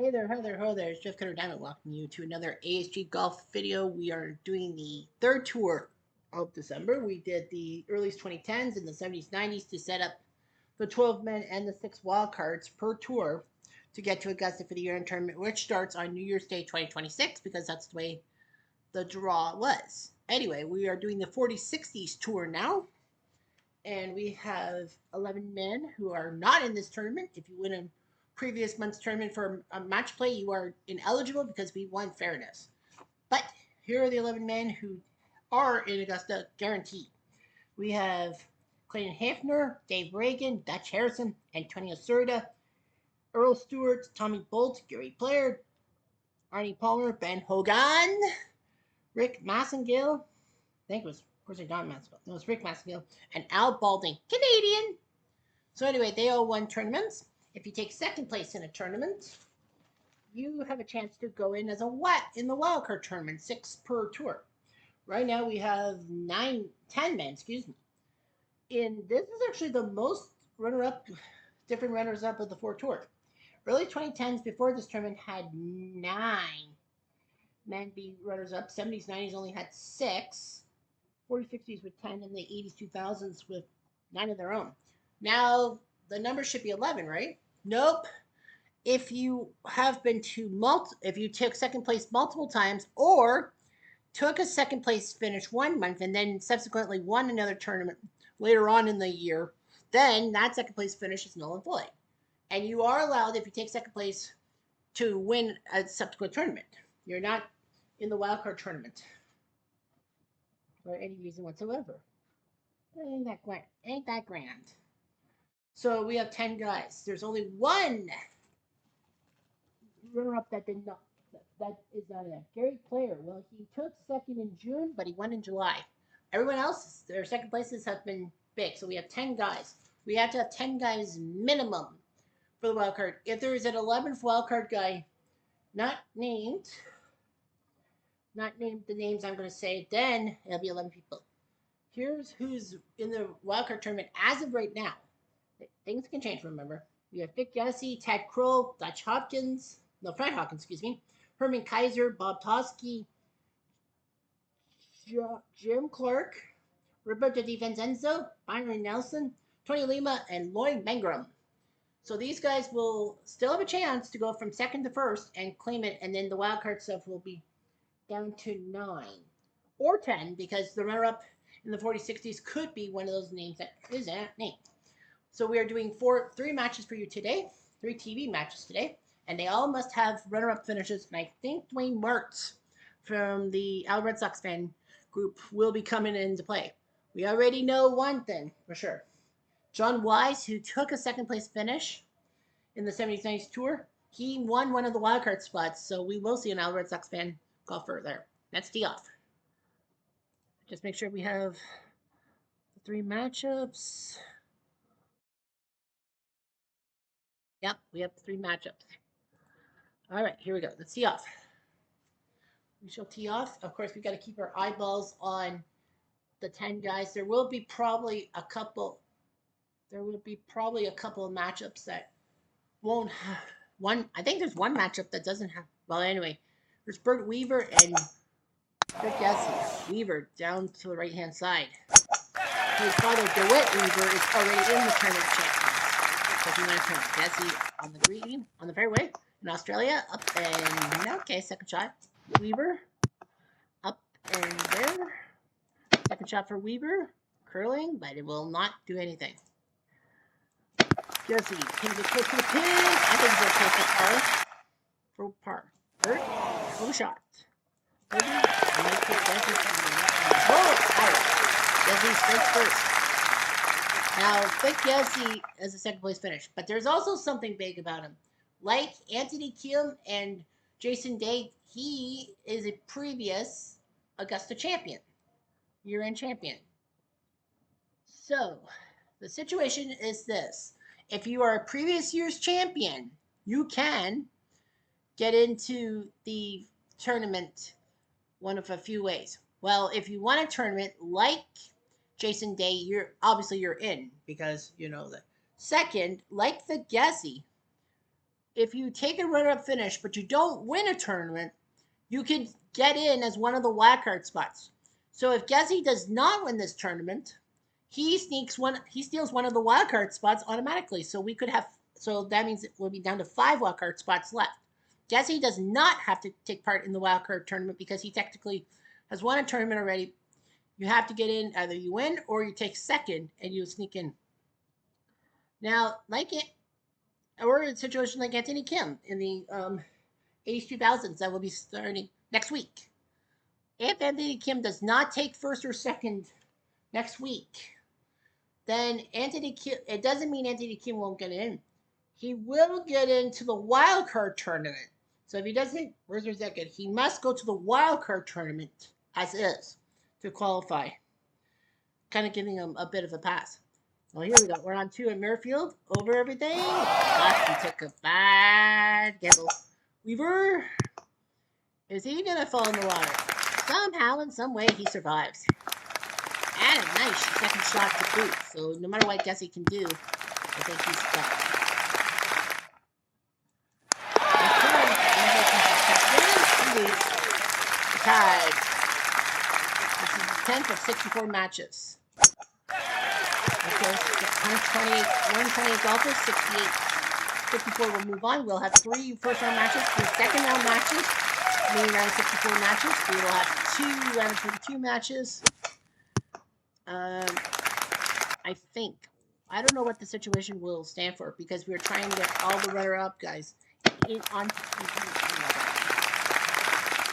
Hi there, ho there. It's Jeff Cutter Diamond welcoming you to another ASG Golf video. We are doing the third tour of December. We did the early 2010s and the 70s, 90s to set up the 12 men and the 6 wild cards per tour to get to Augusta for the year-end tournament, which starts on New Year's Day 2026 because that's the way the draw was. Anyway, we are doing the 40-60s tour now, and we have 11 men who are not in this tournament. If you win a previous month's tournament for a match play, you are ineligible because we won fairness. But here are the 11 men who are in Augusta guaranteed. We have Clayton Hafner, Dave Reagan, Dutch Harrison, Antonio Serta, Earl Stewart, Tommy Bolt, Gary Player, Arnie Palmer, Ben Hogan, Rick Massengill, I think it was, of course, Don Massengill. No, it was Rick Massengill, and Al Balding, Canadian. So anyway, they all won tournaments. If you take second place in a tournament, you have a chance to go in as a what in the wildcard tournament, 6 per tour. Right now we have 10 men, excuse me. This is actually the most different runners up of the 4 tour. Early 2010s before this tournament had 9 men be runners up. 70s, 90s only had 6. 40s, 60s with 10, and the 80s, 2000s with 9 of their own. Now the number should be 11, right? Nope. If you have been if you took second place multiple times or took a second place finish 1 month and then subsequently won another tournament later on in the year, then that second place finish is null and void. And you are allowed, if you take second place, to win a subsequent tournament. You're not in the wildcard tournament for any reason whatsoever. Ain't that grand. So we have 10 guys. There's only one runner-up that did not. That is not there. Gary Player. Well, he took second in June, but he won in July. Everyone else, their second places have been big. So we have 10 guys. We have to have 10 guys minimum for the wild card. If there is an 11th wild card guy not named the names I'm going to say, then it'll be 11 people. Here's who's in the wild card tournament as of right now. Things can change, remember. We have Vic Yassi, Ted Kroll, Fred Hawkins, excuse me, Herman Kaiser, Bob Toski, Jim Clark, Roberto DiVincenzo, Byron Nelson, Tony Lima, and Lloyd Mangrum. So these guys will still have a chance to go from second to first and claim it, and then the wildcard stuff will be down to 9 or 10 because the runner-up in the 40-60s could be one of those names that is named. So we are doing 3 matches for you today, 3 TV matches today, and they all must have runner-up finishes. And I think Dwayne Martz from the Al Red Sox fan group will be coming into play. We already know one thing for sure. John Wise, who took a second place finish in the 70s, 90s tour, he won one of the wildcard spots, so we will see an Al Red Sox fan golfer there. Let's tee off. Just make sure we have the 3 matchups. Yep, we have 3 matchups. All right, here we go. Let's tee off. We shall tee off. Of course, we got to keep our eyeballs on the 10 guys. There will be probably a couple of matchups that won't have one. I think there's one matchup that doesn't have. Well, anyway, there's Bert Weaver and Rick Yassi. Weaver down to the right-hand side. His father, DeWitt Weaver, is already in the tournament champions. Yassi on the green, on the fairway in Australia. Up and okay, second shot. Weaver up and there. Second shot for Weaver, curling, but it will not do anything. Yassi can get close to the pin. I think he'll take the par. For par. Third, full shot. Yassi strikes first. Now, Vic Yassi has a second place finish, but there's also something big about him. Like Anthony Kim and Jason Day, he is a previous Augusta champion, year-end champion. So, the situation is this. If you are a previous year's champion, you can get into the tournament one of a few ways. Well, if you want a tournament like Jason Day, you're in because you know that. Second, like the Yassi, if you take a runner-up finish, but you don't win a tournament, you can get in as one of the wildcard spots. So if Gessie does not win this tournament, he steals one of the wildcard spots automatically. So that means it will be down to 5 wildcard spots left. Gessie does not have to take part in the wildcard tournament because he technically has won a tournament already. You have to get in, either you win or you take second and you sneak in. Now, we're in a situation like Anthony Kim in the H2000s that will be starting next week. If Anthony Kim does not take first or second next week, then it doesn't mean Anthony Kim won't get in. He will get into the wild card tournament. So if he doesn't, where's your second? He must go to the wild card tournament as is to qualify. Kind of giving him a bit of a pass. Well, here we go. We're on 2 at Muirfield. Over everything. He took a bad gamble. Weaver. Is he going to fall in the water? Somehow, in some way, he survives. And a nice second shot to boot. So no matter what Gessie can do, I think he's stuck. Tied. This is the 10th of 64 matches. Okay, 128 golfers, 54 will move on. We'll have 3 first-round matches, 3 second-round matches, meaning round 64 matches. We will have 2 round 32 matches. I think. I don't know what the situation will stand for because we're trying to get all the runner-up guys on TV.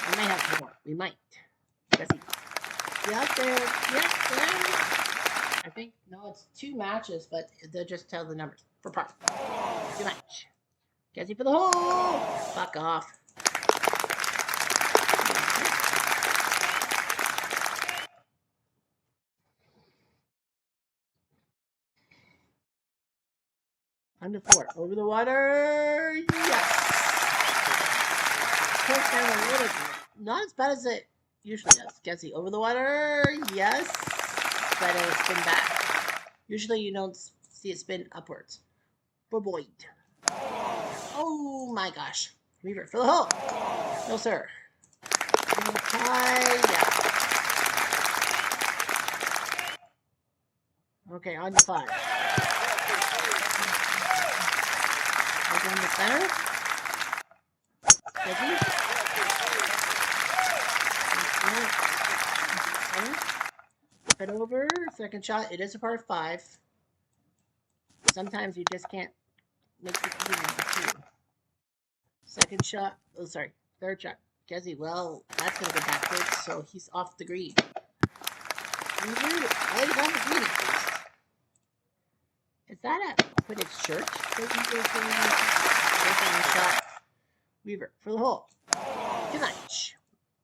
We might have more. We might. Let's see. Yep, there. I think, no, it's 2 matches, but they'll just tell the numbers for par. Good match. Gessie for the hole. Fuck off. Under 4. Over the water. Yes. Course down a little bit. Not as bad as it usually does. Gessie over the water. Yes. But it'll spin back. Usually you don't see it spin upwards. For Boyd. Oh my gosh. Weaver for the hole. No, sir. Yeah. Okay, on to 5. Down the center. Gessie. Flip it over. Second shot. It is a par 5. Sometimes you just can't make it easy. Second shot. Oh, sorry. Third shot. Gessie. Well, that's going to go backwards, so he's off the green. He's on the green at least. Is that a hooded shirt? Shot. Weaver for the hole. Good night.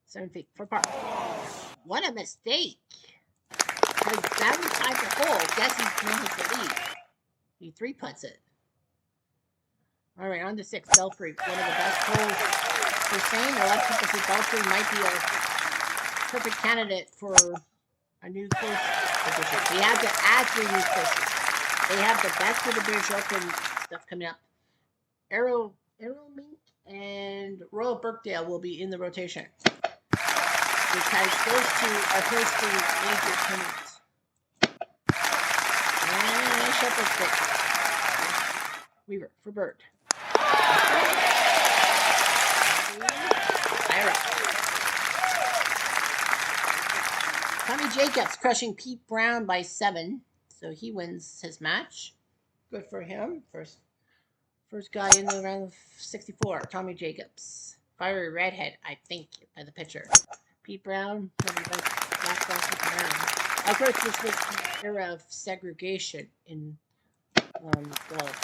7 feet for par. What a mistake. Because that was tied the hole. Gessie now has the lead. He 3-putts it. All right, on to 6. Belfry. One of the best holes for saying. A lot of people say Belfry might be a perfect candidate for a new course edition. We have to add 3 new courses. They have the best of the British Open stuff coming up. Arrow Mink and Royal Birkdale will be in the rotation because those 2 are hosting major tournaments. And Shepherd's Pick. Weaver for Bird. Tommy Jacobs crushing Pete Brown by 7, so he wins his match. Good for him. First guy in the round of 64, Tommy Jacobs. Fiery redhead, I think, by the pitcher. Pete Brown, black Brown. Of course, this was the era of segregation in golf.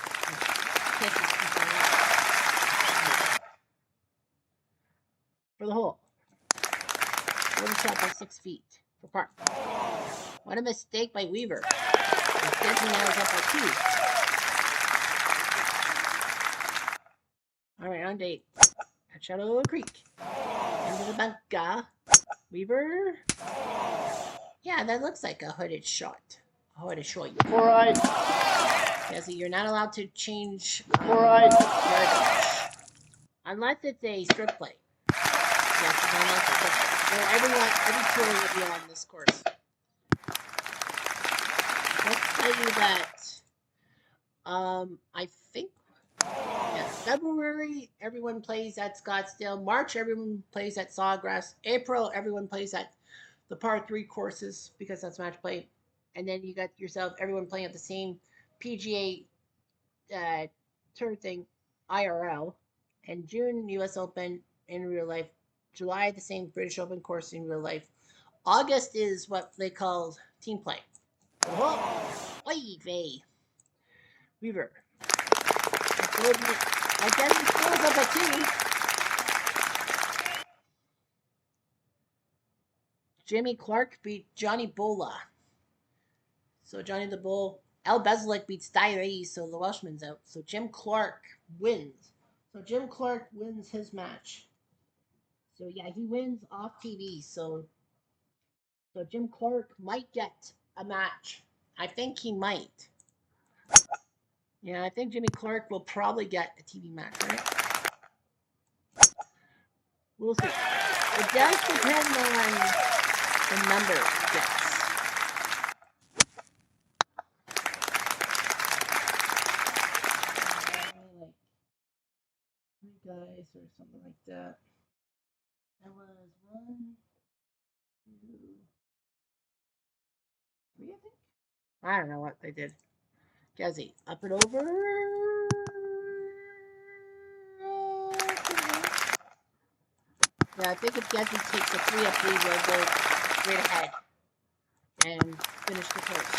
For the hole. One shot by 6 feet for par. What a mistake by Weaver. Instead, he now is up by 2. All right, on to 8. At Shadow Creek. Into the bunker. Weaver. Yeah, that looks like a hooded shot. A hooded shot. All right. Jesse, you're not allowed to change chloride garbage. Unless it's a strip play. Yes, it's unless it's strip play. Every tour will be on this course. Let's tell you that, I think, February, everyone plays at Scottsdale. March, everyone plays at Sawgrass. April, everyone plays at the par 3 courses because that's match play. And then you got yourself, everyone playing at the same PGA tour thing, IRL. And June, US Open in real life. July, the same British Open course in real life. August is what they call team play. Oy vey. Weaver. I guess he scores up at 2. Jimmy Clark beat Johnny Bola. So Johnny the Bull. Al Bezlik beats Diary, so the Welshman's out. So Jim Clark wins. So Jim Clark wins his match. So yeah, he wins off TV. So Jim Clark might get a match. I think he might. Yeah, I think Jimmy Clark will probably get a TV match, right? We'll see. It does depend on the number he gets. Like 3 guys or something like that. That was 1, 2, 3, I think. I don't know what they did. Jesse, up and over. Yeah, I think if Jesse takes a 3 up lead, we'll go straight ahead and finish the course.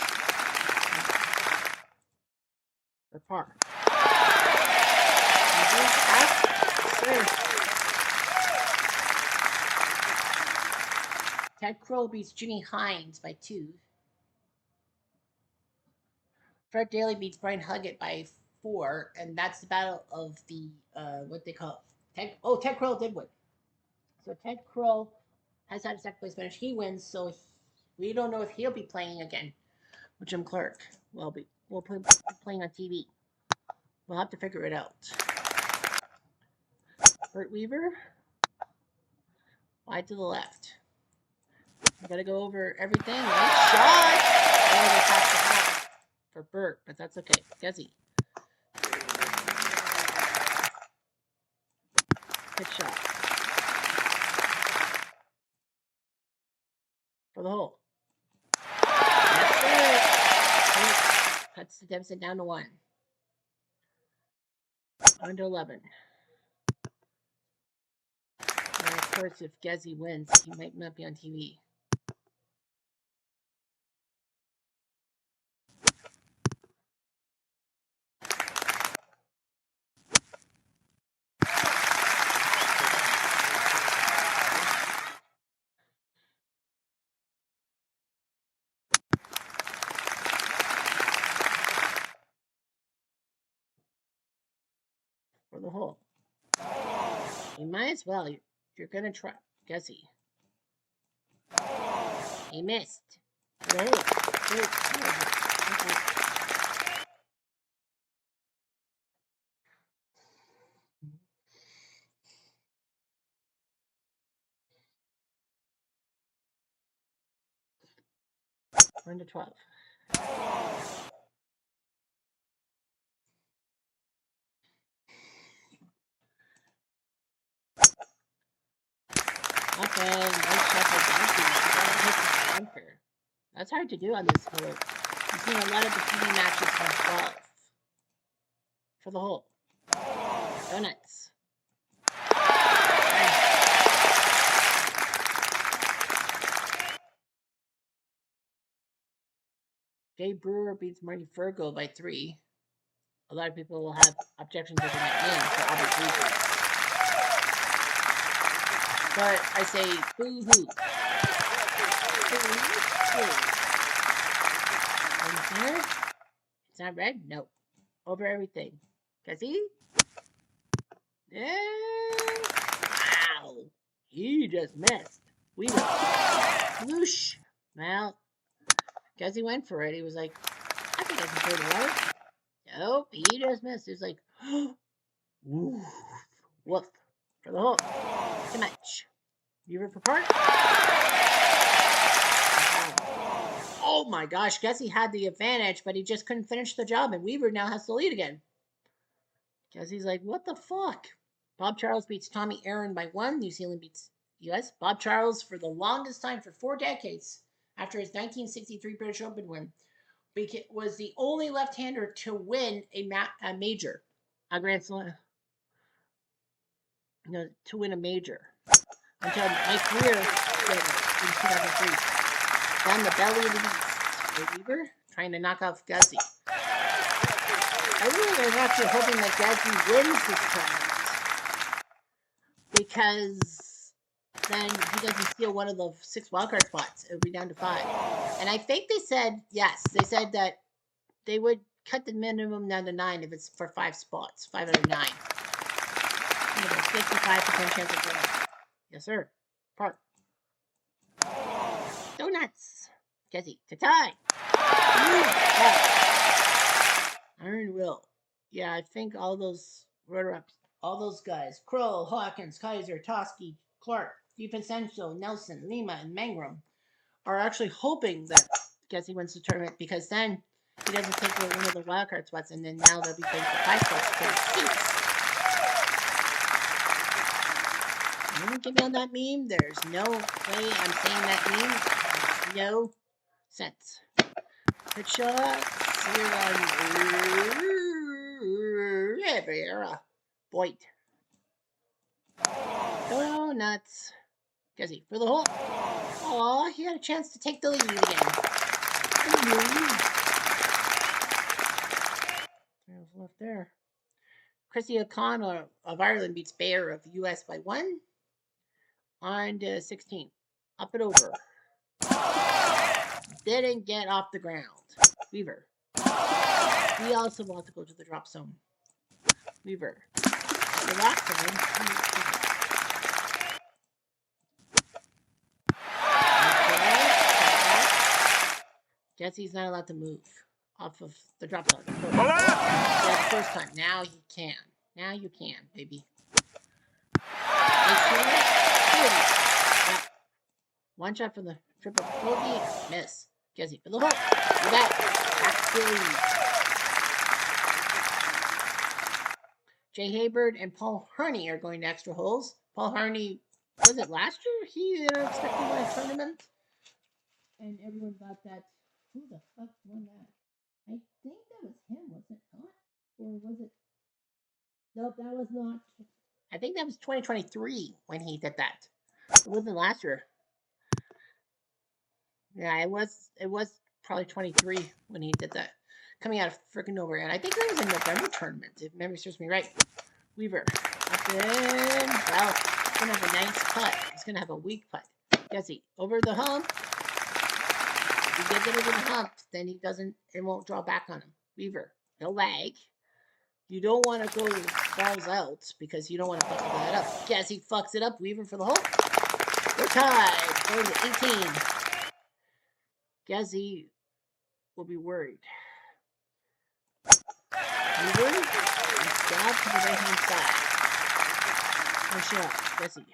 For par. Sure. Ted Kroll beats Jimmy Hines by 2. Fred Daly beats Brian Huggett by 4, and that's the battle of the what they call Ted Kroll did win. So Ted Kroll has had a second place finish. He wins, so we don't know if he'll be playing again with Jim Clark. We'll be playing on TV. We'll have to figure it out. Bert Weaver, wide to the left. We gotta go over everything. Nice shot! For Bert, but that's okay. Guzzy. Good shot. For the hole. That's it. Cuts the deficit down to 1. Under 11. And of course, if Guzzy wins, he might not be on TV. For the hole. You might as well. You're going to try. Guzzy. He missed. Right. Under 12. Okay, nice shuffle. That's hard to do on this hole. You've seen a lot of the TV matches from 12. For the hole. Donuts. Jay Brewer beats Marty Fergo by 3. A lot of people will have objections over that name for obvious reasons. But I say boo-hoo. It's not red? No. Over everything. Guzzy? Yeah. Wow. He just missed. We were whoosh. Well, Guzzy went for it. He was like, I think I can clear the water. Nope, he just missed. It's like, woof, woof for the hole. Too much. Weaver for par. Oh my gosh, guess he had the advantage, but he just couldn't finish the job, and Weaver now has to lead again. Guess he's like, what the fuck? Bob Charles beats Tommy Aaron by 1. New Zealand beats US. Bob Charles, for the longest time, for 4 decades, after his 1963 British Open win, was the only left-hander to win a major, a Grand Slam, to win a major, until Mike Greer did it in 2003. Down the belly of the beast, Weaver trying to knock off Guzzi. I really am actually hoping that Guzzi wins this tournament, because then he doesn't steal one of the 6 wildcard spots. It would be down to 5. And I think they said, yes, they said that they would cut the minimum down to 9 if it's for 5 spots, 5 out of 9. 55% chance of winning. Yes, sir. Park. Donuts. Jesse, to tie. Iron Will. Yeah, I think all those runner-ups, all those guys, Kroll, Hawkins, Kaiser, Toski, Clark, DiVincenzo, Nelson, Lima, and Mangrum, are actually hoping that Jesse wins the tournament, because then he doesn't take one of the wildcard spots, and then now they'll be playing for 5 spots for seats. You didn't get me on that meme. There's no way I'm saying that meme. There's no sense. Good shot. Here on Rivera. Boyd. Donuts. Guzzi for the hole. Aw, he had a chance to take the lead again. There's left there. Chrissy O'Connor of Ireland beats Bayer of US by 1. On to 16. Up and over. Didn't get off the ground. Weaver. We also want to go to the drop zone. Weaver. The rock zone. Jesse's not allowed to move off of the drop zone. Yeah, the first time. Now he can. Now you can, baby. Yeah. One shot from the triple bogey. Miss. Jesse for the hook. Look at that. Jay Hayward and Paul Harney are going to extra holes. Paul Harney, was it last year? He unexpectedly won a tournament. And everyone thought that, who the fuck won that? I think that was him, was it not? Or was it? Nope, that was not. I think that was 2023 when he did that. It wasn't last year. Yeah, it was probably 23 when he did that. Coming out of freaking nowhere. And I think that was a November tournament, if memory serves me right. Weaver. Up in. Well, he's going to have a nice putt. He's going to have a weak putt. Jesse, over the hump. If he gets it over the hump, then it won't draw back on him. Weaver. No lag. You don't want to go balls out because you don't want to fuck that up. Jesse fucks it up. Weaver for the hole. We're tied. Going to 18. Guzzi will be worried. Weaver, and stab to the right-hand side. Nice shot, Guzzi.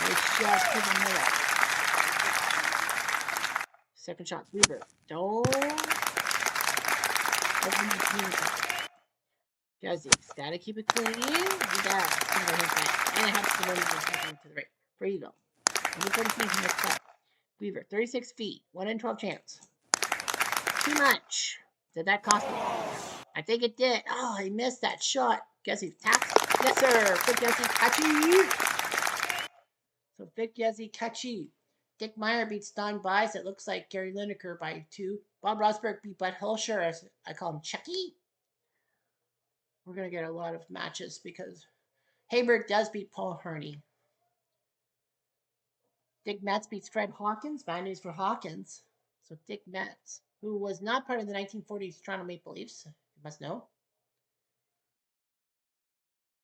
Nice shot to the middle. Second shot, Weaver. Don't open the communicator. Guzzi's got to keep it clean. You got it. And it helps the wind to the right. There you go. 140 feet from the top. Weaver, 36 feet, 1 in 12 chance. Too much. Did that cost me? I think it did. Oh, he missed that shot. Guzzi taps. Yes, sir. Big Guzzi, catchy. So Big Guzzi, catchy. Dick Meyer beats Don Bies. It looks like Gary Lineker by 2. Bob Rosberg beat Bud Hilscher. As I call him Chucky. We're going to get a lot of matches because Hayward does beat Paul Harney. Dick Metz beats Fred Hawkins. Bad news for Hawkins. So Dick Metz, who was not part of the 1940s Toronto Maple Leafs, you must know.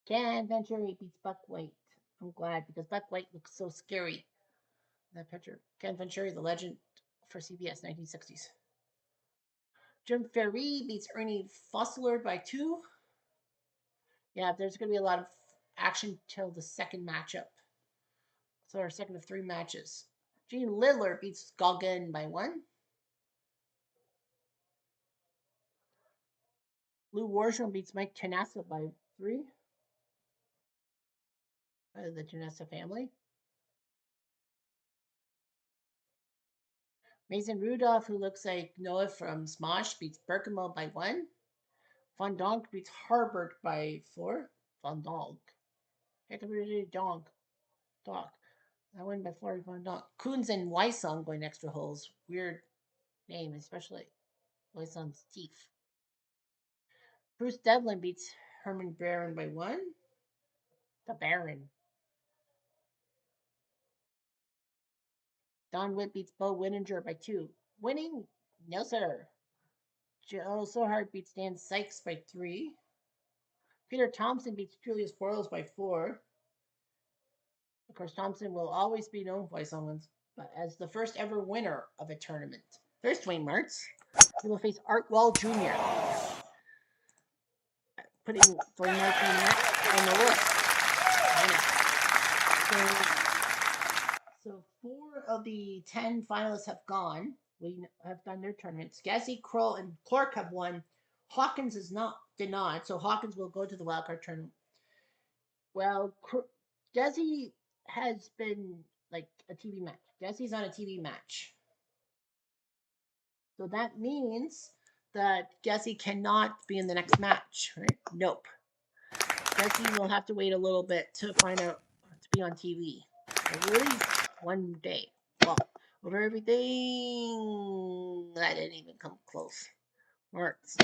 Ken Venturi beats Buck White. I'm glad because Buck White looks so scary. That picture. Ken Venturi, the legend for CBS, 1960s. Jim Ferry beats Ernie Fossler by 2. Yeah, there's going to be a lot of action till the second matchup. So our second of 3 matches. Gene Lidler beats Goggin by 1. Lou Warsham beats Mike Tanassa by 3. The Tanassa family. Mason Rudolph, who looks like Noah from Smosh, beats Berkemo by 1. Von Donk beats Harbert by 4. Von Donk. Heck of a donk. Doc. I win by 4 Von Donk. Coons and Weissong going extra holes. Weird name, especially Weissong's teeth. Bruce Devlin beats Herman Baron by 1. The Baron. Don Witt beats Bo Winninger by 2. Winning? No, sir. Joe Sohart beats Dan Sykes by 3. Peter Thompson beats Julius Boyles by 4. Of course, Thompson will always be known by someone, but as the first ever winner of a tournament. There's Dwayne Martz. He will face Art Wall Jr. Putting Dwayne Martz on the list. So 4 of the 10 finalists have gone. We have done their tournaments. Gassi, Kroll, and Clark have won. Hawkins did not, so Hawkins will go to the wildcard tournament. Well, Desi has been like a TV match. Desi's on a TV match. So that means that Gessie cannot be in the next match, right? Nope. Gessie will have to wait a little bit to find out to be on TV. At least one day. Well, over everything, that didn't even come close. Marks.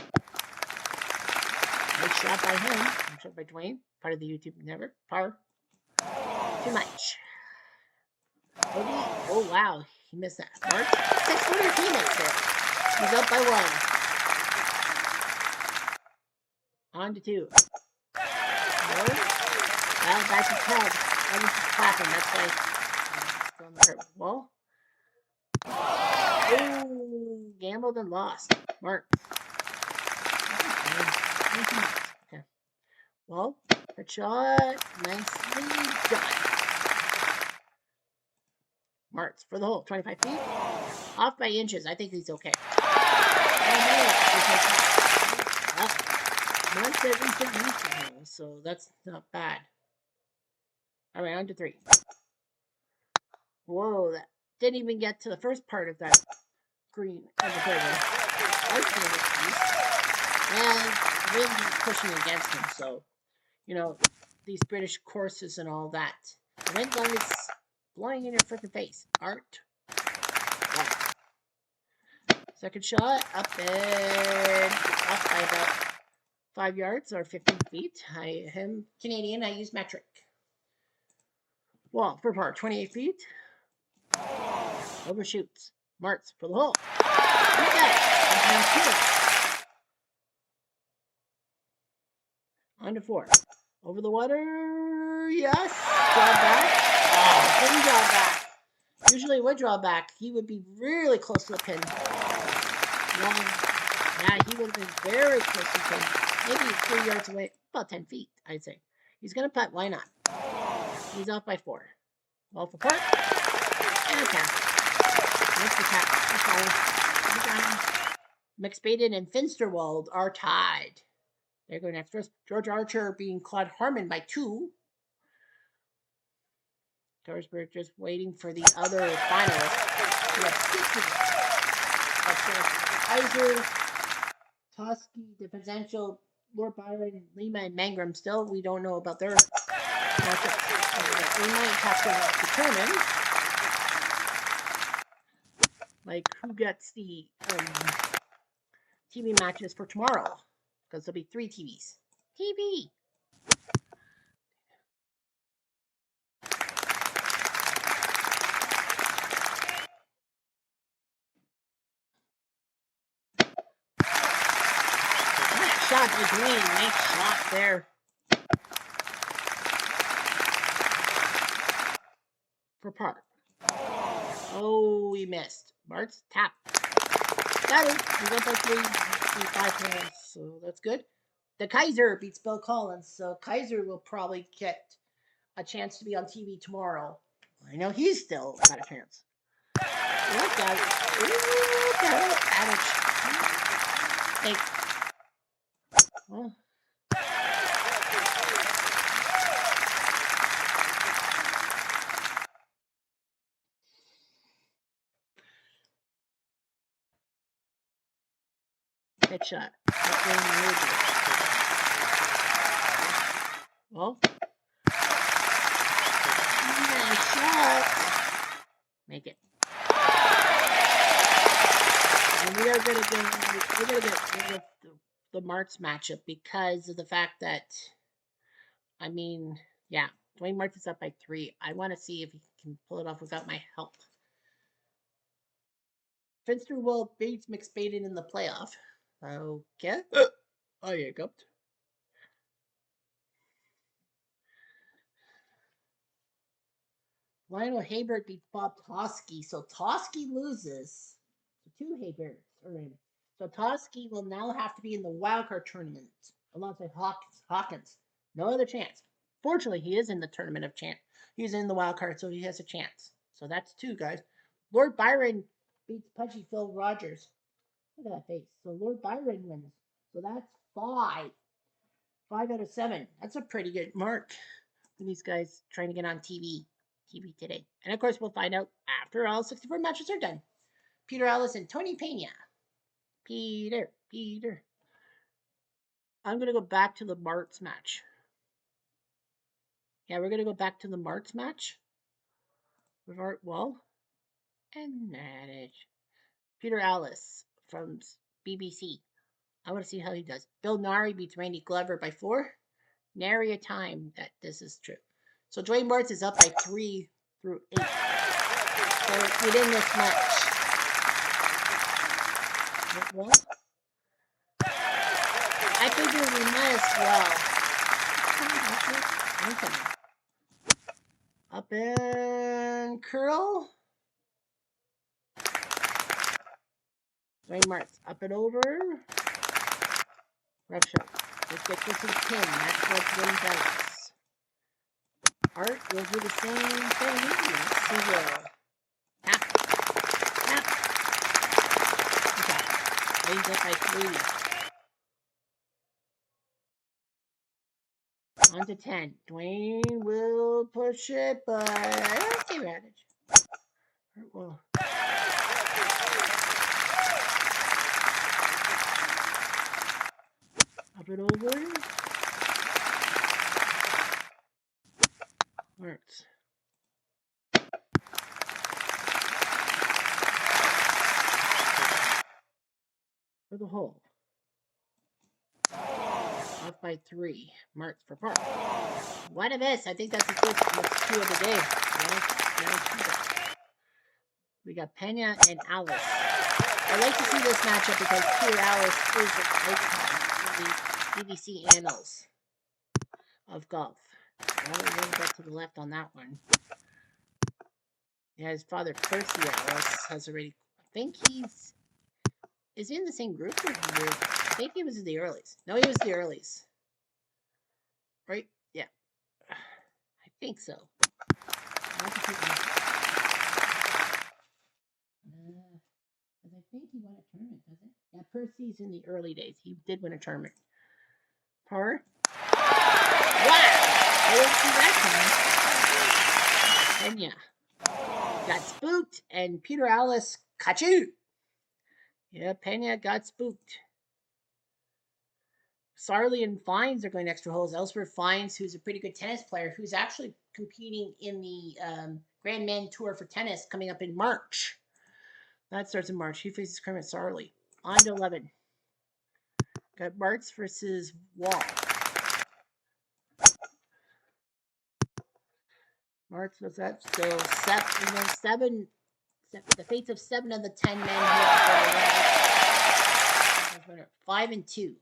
Nice shot by him. Nice shot by Dwayne. Part of the YouTube network. Par. Too much. Oh, wow. He missed that. Marks. 6-footer. He makes it. He's up by 1. On to 2. No. Well, that's his head. I was just clapping. That's why still on the curve. Well. Oh, gambled and lost. Mark. Okay. Well, good shot. Nicely done. Marks for the hole. 25 feet. Off by inches. I think he's okay. Marks at least at hole, so that's not bad. All right, on to 3. Whoa, that didn't even get to the first part of that green of the third one. And the wind is pushing against him, so, you know, these British courses and all that. The wind is blowing in your freaking face. Art. Wow. Second shot, up and off by about 5 yards or 15 feet. I am Canadian, I use metric. Well, for par, 28 feet. Overshoots. Marks for the hole. On to 4. Over the water. Yes. Draw back. Oh, didn't draw back. Usually would draw back. He would be really close to the pin. Yeah, he would have been very close to the pin. Maybe 3 yards away. About 10 feet, I'd say. He's going to putt. Why not? He's off by 4. Well for par. And a tap. That's the tap. That's McSpaden and Finsterwald are tied. There go next first. George Archer being Claude Harmon by 2. Torsberg just waiting for the other finalists. We have 6 Iser, Toski, the Potential, Lord Byron, Lima, and Mangrum. Still, we don't know about their matchups. We might have to determine like who gets the TV matches for tomorrow, because there'll be 3 TVs. TV. Nice shot by Dwayne. Nice shot there. For par. Oh, we missed. Marks tap. Got it. He's up by 5 hands, so that's good. The Kaiser beats Bill Collins, so Kaiser will probably get a chance to be on TV tomorrow. I know he's still got a chance. Look out. Look out. Adage. Hey. Well. Good shot. Well. Nice shot. Make it. And we are going to get rid of the Martz matchup because of the fact that, I mean, yeah, Dwayne Martz is up by 3. I want to see if he can pull it off without my help. Finster will beat McSpaden in the playoff. Okay. Oh, you hiccuped. Lionel Haybert beats Bob Toski, so Toski loses. So 2 Hayberts are in. So Toski will now have to be in the wildcard tournament alongside Hawkins. No other chance. Fortunately, he is in the tournament of chance. He's in the wildcard, so he has a chance. So that's 2 guys. Lord Byron beats Punchy Phil Rogers. Look at that face. So Lord Byron wins. So that's 5. 5 out of 7. That's a pretty good mark for these guys trying to get on TV today. And of course, we'll find out after all 64 matches are done. Peter Ellis and Tony Pena. Peter. I'm going to go back to the Martz match. Yeah, we're going to go back to the Martz match. With Art Wall. And manage. Peter Ellis from BBC. I want to see how he does. Bill Nari beats Randy Glover by 4. Nary a time that this is true. So Dwayne Martz is up by 3 through 8. So within this match. Well, I figure we might as well. Up and curl. Dwayne Martz up and over. Rough shot. Let's get this in pin. That's what Dwayne does. Art will do the same thing. Let's see here. Tap. Okay. Dwayne's up by 3. On to 10. Dwayne will push it, but let's see advantage. Well. Up and over. Works. For the hole. Up by 3. Martz for par. What a miss. I think that's a good 2 of the day. We got Pena and Alice. I like to see this matchup because Peter Alice is an icon in the BBC annals of golf. Well, we're going to get to the left on that one. Yeah, his father, Percy Alice, has already... I think he's... Is he in the same group? Or I think he was in the earlies. No, he was the earlies. Right? Yeah. I think so. I think he won a tournament, doesn't he? Yeah, Percy's in the early days. He did win a tournament. Par? Wow! I didn't see that coming. Pena got spooked, and Peter Alice caught you. Yeah, Pena got spooked. Sarley and Fines are going extra holes. Ellsworth Fines, who's a pretty good tennis player, who's actually competing in the Grand Men Tour for tennis coming up in March. That starts in March. He faces Kermit Sarley. On to 11. Got Martz versus Wall. Martz was that. So 7. The fates of 7 of the 10 men here. 5 and 2.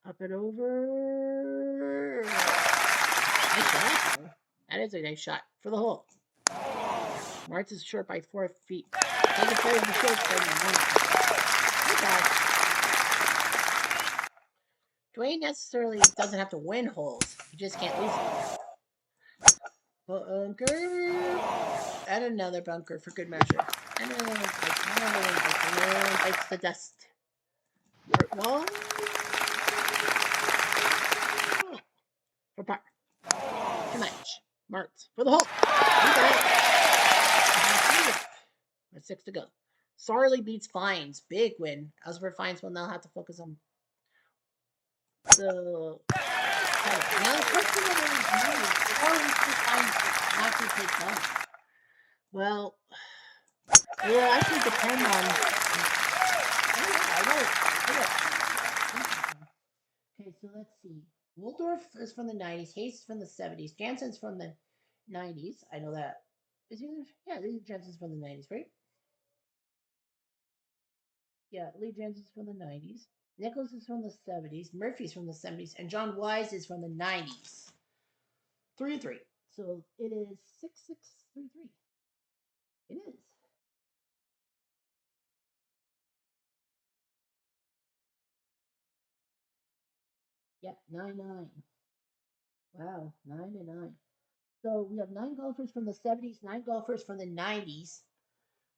Up and over. Nice shot. That is a nice shot. for the hole. Martz is short by 4 feet. Take it better to be short than one. Okay. Dwayne necessarily doesn't have to win holes. He just can't lose them. Bunker. And another bunker for good measure. And another one bites the dust. Wall. For par. Too much. Martz for the hole. With 6 to go. Sarley beats Fines. Big win. As for Fines will now have to focus on the title. Now the question of it Fines not to take golf. Well, it will actually depend on. Okay, so let's see. Waldorf is from the 90s. Hayes is from the 70s. Jansen's from the 90s. I know that. These are Jansen's from the 90s, right? Yeah, Lee Jansen's from the 90s. Nichols is from the 70s. Murphy's from the 70s. And John Wise is from the 90s. 3-3. So it is 6-6-3-3. It is. Yep, 9-9. Wow, 9-9. So we have 9 golfers from the 70s, 9 golfers from the 90s.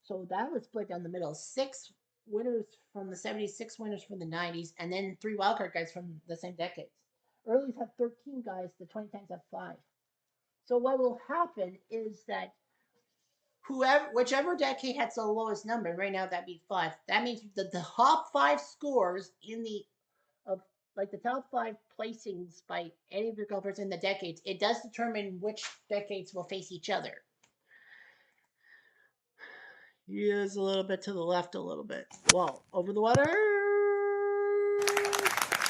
So that was split down the middle. 6 winners from the 70s, 6 winners from the 90s, and then 3 wildcard guys from the same decades. Earlies have 13 guys, the 2010s have 5. So what will happen is that whichever decade has the lowest number, right now that'd be 5. That means that the top 5 scores in the top 5 placings by any of your golfers in the decades, it does determine which decades will face each other. He is a little bit to the left a little bit. Well, over the water.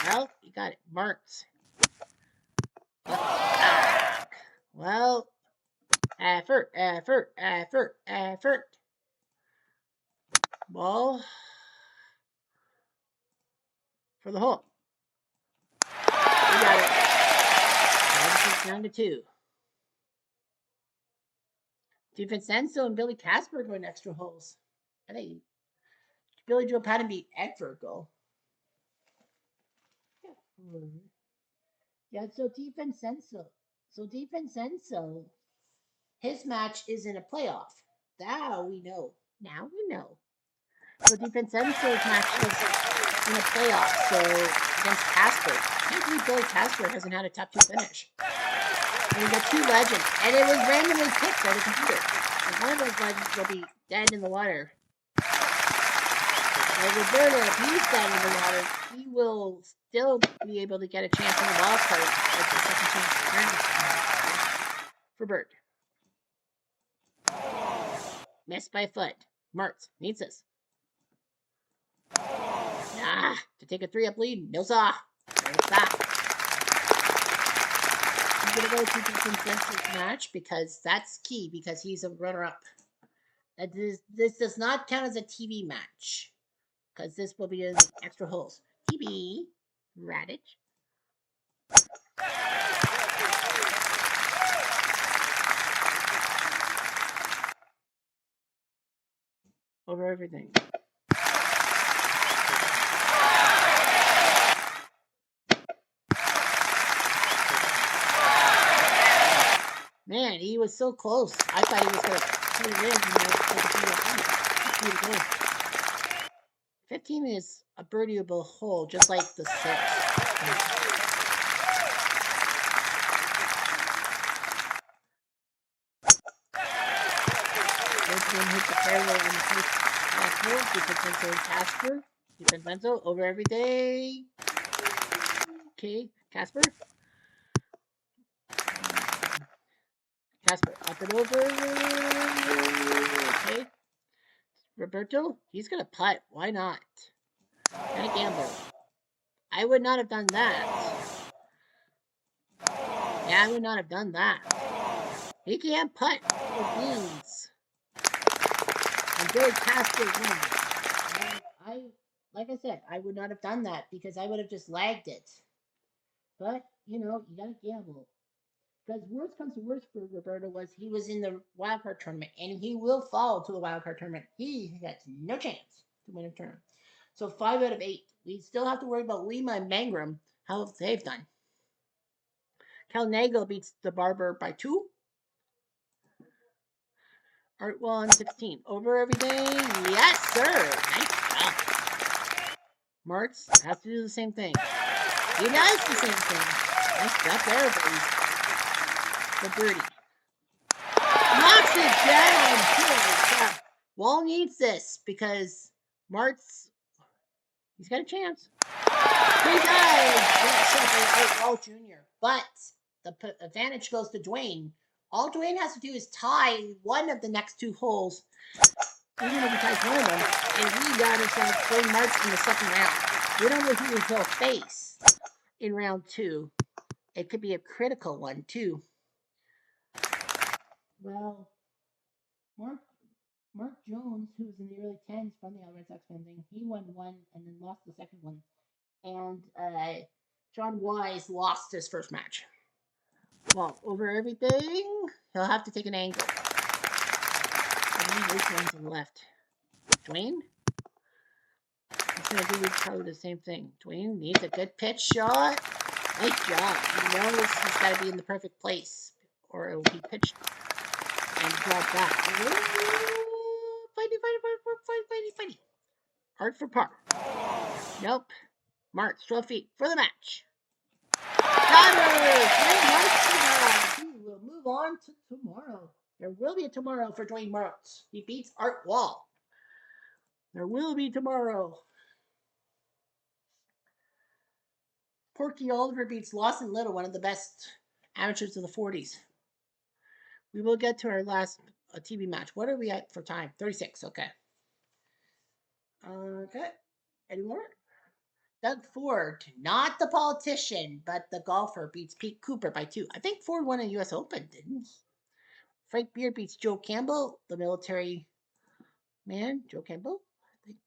Well, you got it. Marks. Well, effort. Ball for the hole. You got it. Down to 2. DiVincenzo and Billy Casper going extra holes. I think Billy Joe Patton beat Ed for a goal. Yeah, so DiVincenzo, his match is in a playoff. Now we know. So DiVincenzo's match is in a playoff, so against Casper. I can't believe Billy Casper hasn't had a top 2 finish. And we got 2 legends, and it was randomly picked by the computer. And one of those legends will be dead in the water. Like Roberto, if he's dead in the water, he will still be able to get a chance in the wild card as the second chance for Bert. Missed by a foot. Martz needs this. To take a 3-up lead. No saw. Stop. I'm going to go to the consensus match because that's key because he's a runner-up. This does not count as a TV match because this will be in extra holes. TV. Radich. Over everything. Man, he was so close. I thought he was going to put it in. 15 is a birdieable hole, just like the 6. Hit the fairway on the first hole. DiVincenzo and Casper. DiVincenzo over everything. Okay, Casper. Up and over. Okay. Roberto, he's going to putt. Why not? Gonna gamble. I would not have done that. Yeah, I would not have done that. He can't putt with beans. And Billy Casper wins. Like I said, I would not have done that because I would have just lagged it. But, you gotta gamble. Because worst comes to worst for Roberto was he was in the wildcard tournament, and he will fall to the wildcard tournament. He has no chance to win a tournament. So 5 out of 8. We still have to worry about Lima and Mangrum, how they've done. Calnago beats the Barber by 2. Artwell on 16. Over everything. Yes, sir. Nice job. Martz has to do the same thing. He does the same thing. Nice job there, buddy. The birdie. Knocks it down. Wall needs this because Martz, he's got a chance. He does. Yes, Wall Jr. But the advantage goes to Dwayne. All Dwayne has to do is tie one of the next 2 holes, even if he ties one of them, and we got ourselves Dwayne Martz in the second round. We don't know who he'll face in round 2. It could be a critical one, too. Well, Mark Jones, who was in the early 10s from the Red Sox fan thing, he won one and then lost the second one. And John Wise lost his first match. Well, over everything, he'll have to take an angle. Which one's on the left? Dwayne? He's going to do probably the same thing. Dwayne needs a good pitch shot. Nice job. He knows he's got to be in the perfect place, or it will be pitched and dropped back. Fighty. Hard for par. Nope. Martz, trophy for the match. He will move on to tomorrow. There will be a tomorrow for Dwayne Martz. He beats Art Wall. There will be tomorrow. Porky Oliver beats Lawson Little, one of the best amateurs of the 40s. We will get to our last TV match. What are we at for time? 36, okay. Okay. Any more? Doug Ford, not the politician, but the golfer, beats Pete Cooper by 2. I think Ford won a U.S. Open, didn't he? Frank Beard beats Joe Campbell, the military man. Joe Campbell, I think.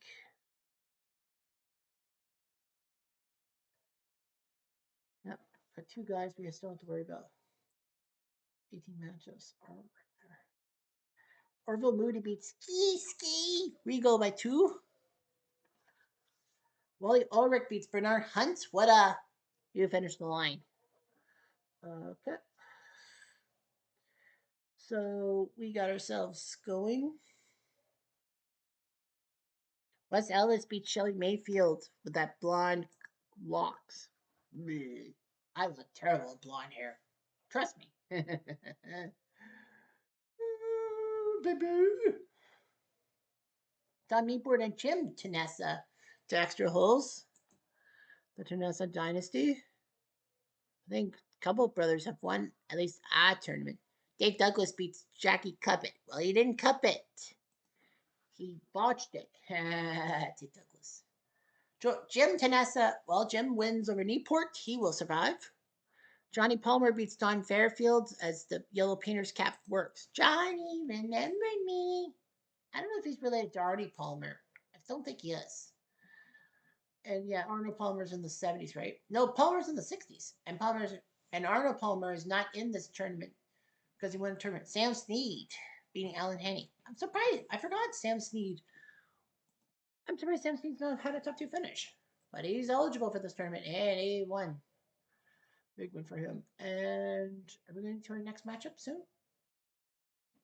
Yep, got 2 guys we still have to worry about. 18 matchups are right there. Orville Moody beats Ski Regal by 2. Wally Ulrich beats Bernard Hunt. What a... You finished the line. Okay. So we got ourselves going. Wes Ellis beats Shelley Mayfield with that blonde locks. I look terrible with blonde hair. Trust me. Tom Meatboard and Jim Tanessa to extra holes. The Tanessa Dynasty. I think a couple of brothers have won at least a tournament. Dave Douglas beats Jackie Cuppet. Well, he didn't cup it. He botched it. Dave Douglas. Jim Tanessa. Well, Jim wins over Newport. He will survive. Johnny Palmer beats Don Fairfield as the Yellow Painter's cap works. Johnny, remember me. I don't know if he's related to Artie Palmer. I don't think he is. And yeah, Arnold Palmer's in the 70s, right? No, Palmer's in the 60s. And Arnold Palmer is not in this tournament because he won a tournament. Sam Snead beating Alan Haney. I'm surprised. I forgot Sam Snead. I'm surprised Sam Snead's not had a top 2 finish. But he's eligible for this tournament, and he won. Big win for him. And are we going to our next matchup soon?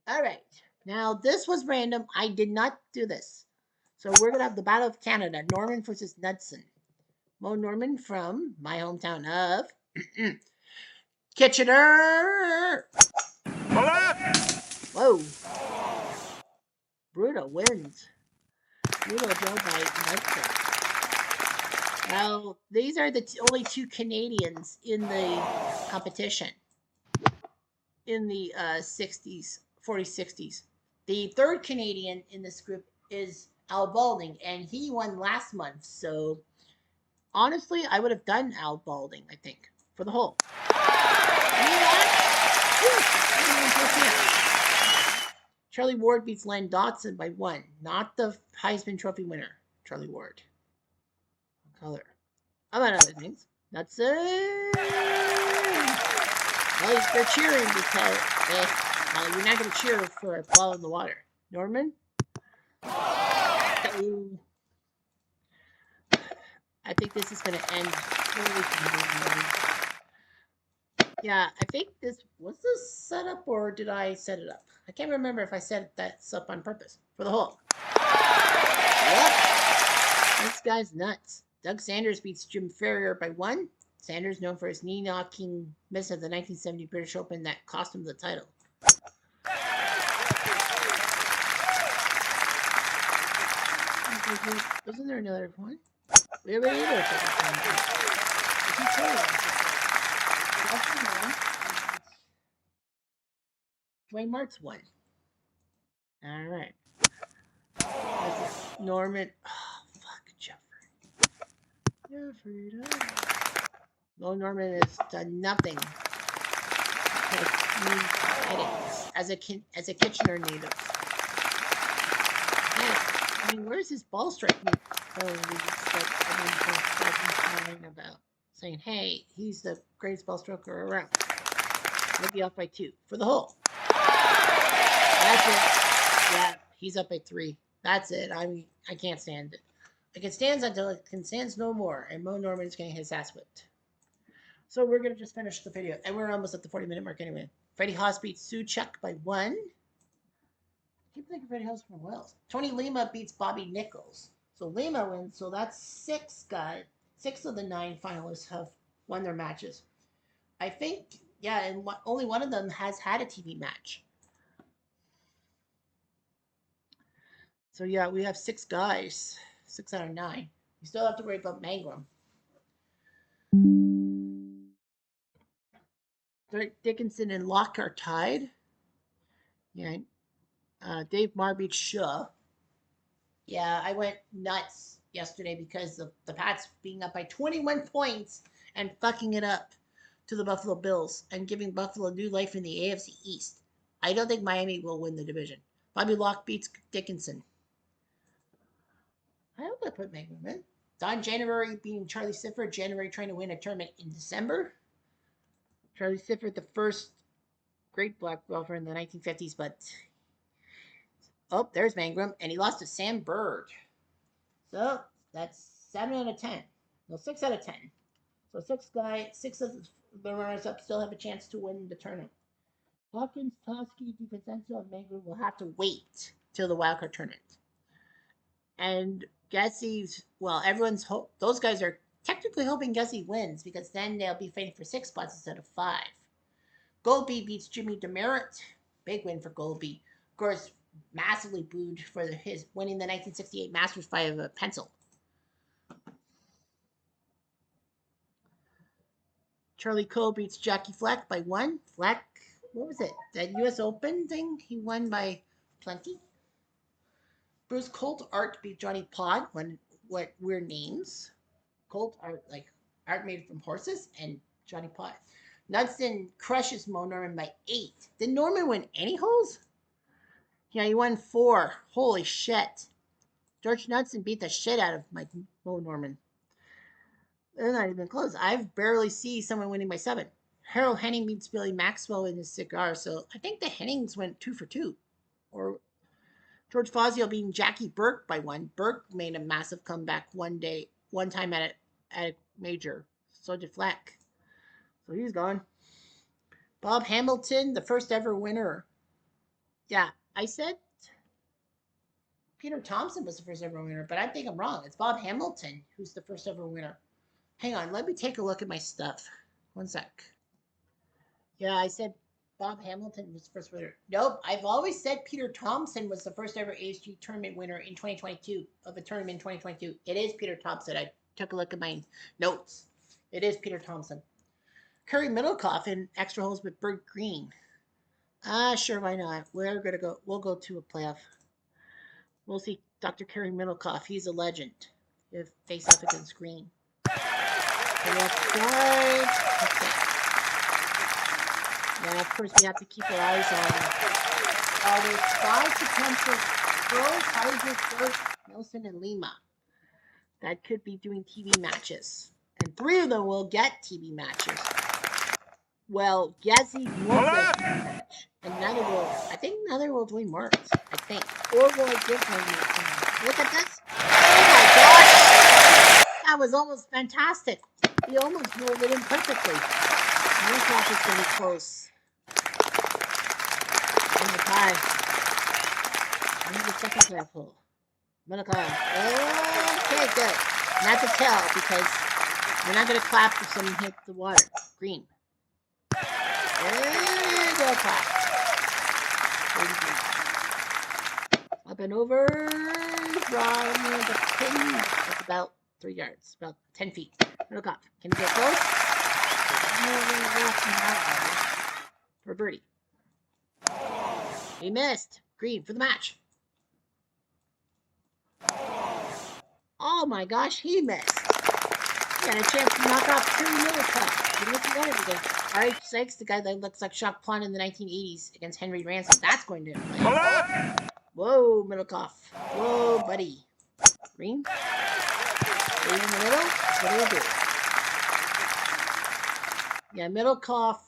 All right. Now, this was random. I did not do this. So we're going to have the Battle of Canada, Norman versus Knudsen. Mo Norman from my hometown of Kitchener. Whoa. Bruto wins. Bruto drove by Knudsen. Now, these are the only 2 Canadians in the competition in the 60s, 40s, 60s. The 3rd Canadian in this group is Al Balding, and he won last month. So, honestly, I would have done Al Balding, I think, for the hole. Charlie Ward beats Len Dotson by 1. Not the Heisman Trophy winner, Charlie Ward. Color. Among other things. That's it. Well, they're cheering because well, you're not going to cheer for a ball in the water. Norman? So, I think this is going to end poorly for me. Yeah, I think this was this set up or did I set it up? I can't remember if I set that up on purpose for the hole. Yep. This guy's nuts. Doug Sanders beats Jim Ferrier by 1. Sanders, known for his knee-knocking miss at the 1970 British Open that cost him the title. Wasn't there another one? We already did a second one. Dwayne Martz won. All right. Norman. Oh, fuck, Jeffrey. No, Norman has done nothing. As a Kitchener native. Yeah, I mean, where's his ball striking? About saying, hey, he's the greatest ball stroker around. He'll be off by 2 for the hole. That's it. Yeah, he's up by 3. That's it. I mean, I can't stand it. I can stand until it can stand no more, and Mo Norman's getting his ass whipped. So we're gonna just finish the video, and we're almost at the 40-minute mark anyway. Freddie Haas beats Suchek by 1. I keep thinking Freddie Haas from Wales. Tony Lima beats Bobby Nichols. So Lima wins. So that's 6 guys. 6 of the 9 finalists have won their matches. I think, yeah, and only one of them has had a TV match. So yeah, we have 6 guys. 6 out of 9. You still have to worry about Mangrum. Dickinson and Locke are tied. Yeah. Dave Marr beats Shaw. Yeah, I went nuts yesterday because of the Pats being up by 21 points and fucking it up to the Buffalo Bills and giving Buffalo new life in the AFC East. I don't think Miami will win the division. Bobby Locke beats Dickinson. I hope I put Mangrum in. Don January beating Charlie Sifford. January trying to win a tournament in December. Charlie Sifford, the first great black golfer in the 1950s, but oh, there's Mangrum, and he lost to Sam Bird. So that's 7 out of 10. No, 6 out of 10. So 6 of the runners-up still have a chance to win the tournament. Hawkins, Toski, DiVincenzo, and Mangrum will have to wait till the wildcard tournament. And Gessie, well, those guys are technically hoping Gessie wins because then they'll be fighting for 6 spots instead of 5. Golby beats Jimmy Demerit. Big win for Golby. Of course, massively booed for his winning the 1968 Masters by a pencil. Charlie Cole beats Jackie Fleck by 1. Fleck, what was it? That U.S. Open thing? He won by plenty. Bruce Colt Art beat Johnny Pod. What weird names. Colt Art, like art made from horses, and Johnny Pod. Knudsen crushes Mo Norman by 8. Did Norman win any holes? Yeah, he won 4. Holy shit. George Knudsen beat the shit out of Mo Norman. They're not even close. I've barely seen someone winning by 7. Harold Henning beats Billy Maxwell in his cigar, so I think the Hennings went 2 for 2. Or George Fazio beating Jackie Burke by 1. Burke made a massive comeback one time at a major. So did Fleck. So he's gone. Bob Hamilton, the first ever winner. Yeah, I said Peter Thompson was the first ever winner, but I think I'm wrong. It's Bob Hamilton who's the first ever winner. Hang on, let me take a look at my stuff. 1 sec. Yeah, I said Bob Hamilton was the first winner. Nope, I've always said Peter Thompson was the first ever ASG tournament winner in 2022, of a tournament in 2022. It is Peter Thompson. I took a look at my notes. It is Peter Thompson. Curry Middlecoff in extra holes with Bert Green. Sure, why not? We'll go to a playoff. We'll see Dr. Kerry Middlecoff. He's a legend. He'll face off against Green. Left side. Okay. And of course, we have to keep our eyes on there's 5 potential pros, Heiser, Burke, Nelson, and Lima that could be doing TV matches. And 3 of them will get TV matches. Well, Yazzie won't get a match, and neither will, I think neither will Dwayne Marks, I think. Or will I give him that? Look at this. Oh my gosh! That was almost fantastic. He almost rolled it in perfectly. Minikoff is going to be close. In the tie. I need the second playoff hole. Minikoff. Okay, good. Not to tell because we're not going to clap if someone hit the water. Green. There you go, clap. Up and over from the pin. That's about 3 yards, about 10 feet. Minikoff. Can you get close? For birdie. He missed. Green for the match. Oh my gosh, he missed. He had a chance to knock off Terry Minikoff. He looked at it again. R.H. Sykes, the guy that looks like Shock Plon in the 1980s against Henry Ransom. That's going to play. Whoa, Minikoff. Whoa, buddy. Green. Green in the middle. What do we do? Yeah, Minikoff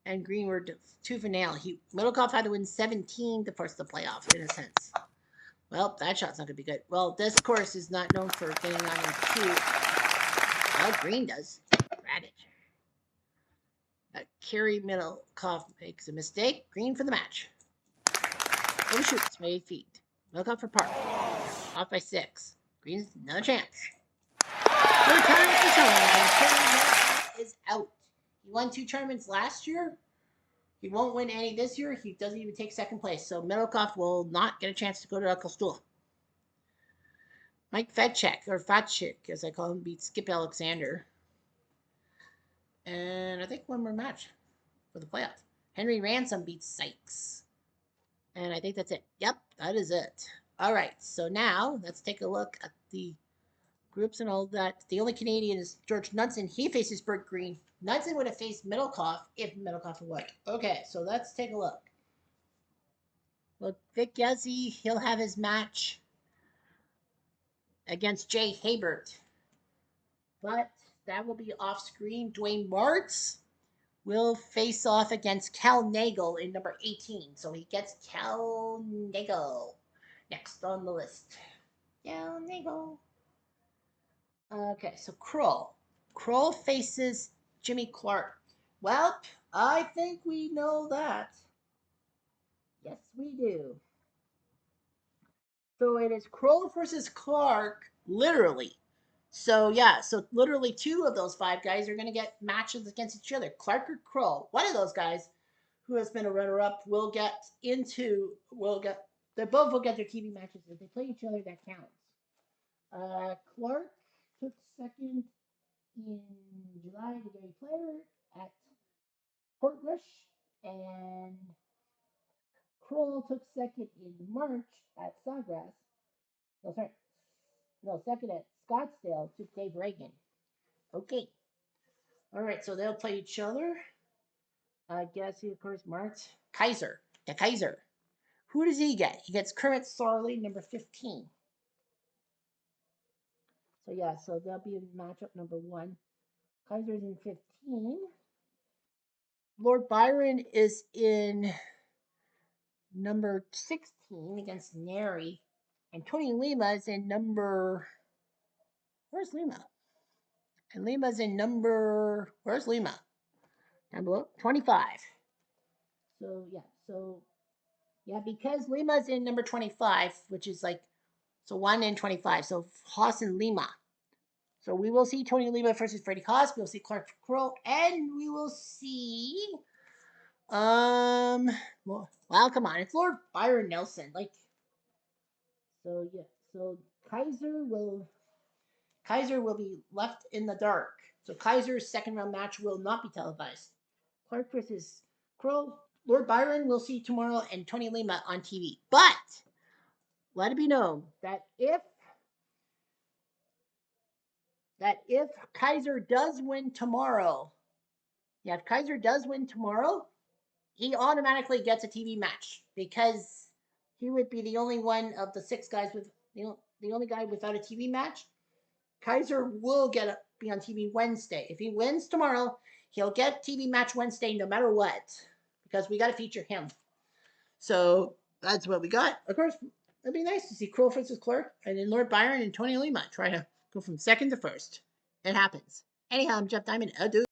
and Green were tooth and nail. Minikoff had to win 17 to force the playoff, in a sense. Well, that shot's not going to be good. Well, this course is not known for getting on in two. Well, Green does. Radish. Kerry Minikoff makes a mistake. Green for the match. Oh, shoots. 8 feet. Minikoff for par. Off by 6. Green's another chance. Third time at the tournament. Kerry Minikoff is out. He won 2 tournaments last year. He won't win any this year. He doesn't even take second place. So Minikoff will not get a chance to go to Uncle Stool. Mike Fetchek, or Fatchik, as I call him, beat Skip Alexander. And I think one more match for the playoffs. Henry Ransom beats Sykes. And I think that's it. Yep, that is it. All right, so now let's take a look at the groups and all that. The only Canadian is George Knudsen. He faces Bert Green. Knudsen would have faced Minikoff if Minikoff won. Okay, so let's take a look. Look, Vic Yazzie, he'll have his match against Jay Habert. But that will be off screen. Dwayne Martz will face off against Cal Nagel in number 18. So he gets Cal Nagel next on the list. Cal Nagel. Okay, so Kroll. Kroll faces Jimmy Clark. Well, I think we know that. Yes, we do. So it is Kroll versus Clark, literally. So yeah, so literally 2 of those 5 guys are going to get matches against each other. Clark or Kroll. One of those guys who has been a runner-up will get they both will get their TV matches. If they play each other, that counts. Clark took second in July to Gary Player at Portrush, and Kroll took second in March at Sawgrass. No, sorry. No, second at Scottsdale to Dave Reagan. Okay. All right, so they'll play each other. I guess he, of course, Martz. Kaiser. The Kaiser. Who does he get? He gets Kermit Sarley, number 15. So, yeah, so they'll be in matchup number 1. Kaiser's in 15. Lord Byron is in number 16 against Neri. And Tony Lima is in number... Where's Lima? And Lima's in number... Where's Lima? Down below. 25. So, yeah, because Lima's in number 25, which is like... So 1 and 25. So Haas and Lima. So we will see Tony Lima versus Freddie Haas. We'll see Clark Kroll. And we will see... Well, come on. It's Lord Byron Nelson. Like... So, yeah. So Kaiser will be left in the dark. So Kaiser's second round match will not be televised. Clark versus Kroll. Lord Byron we'll see tomorrow, and Tony Lima on TV. But let it be known that if Kaiser does win tomorrow, if Kaiser does win tomorrow, he automatically gets a TV match because he would be the only one of the 6 guys with the only guy without a TV match. Kaiser will be on TV Wednesday. If he wins tomorrow, He'll get TV Match Wednesday no matter what, because we got to feature him. So that's what we got. Of course, it'd be nice to see Kroll versus Clark, and then Lord Byron and Tony Lima try to go from second to first. It happens. Anyhow, I'm Jeff Diamond. Adieu.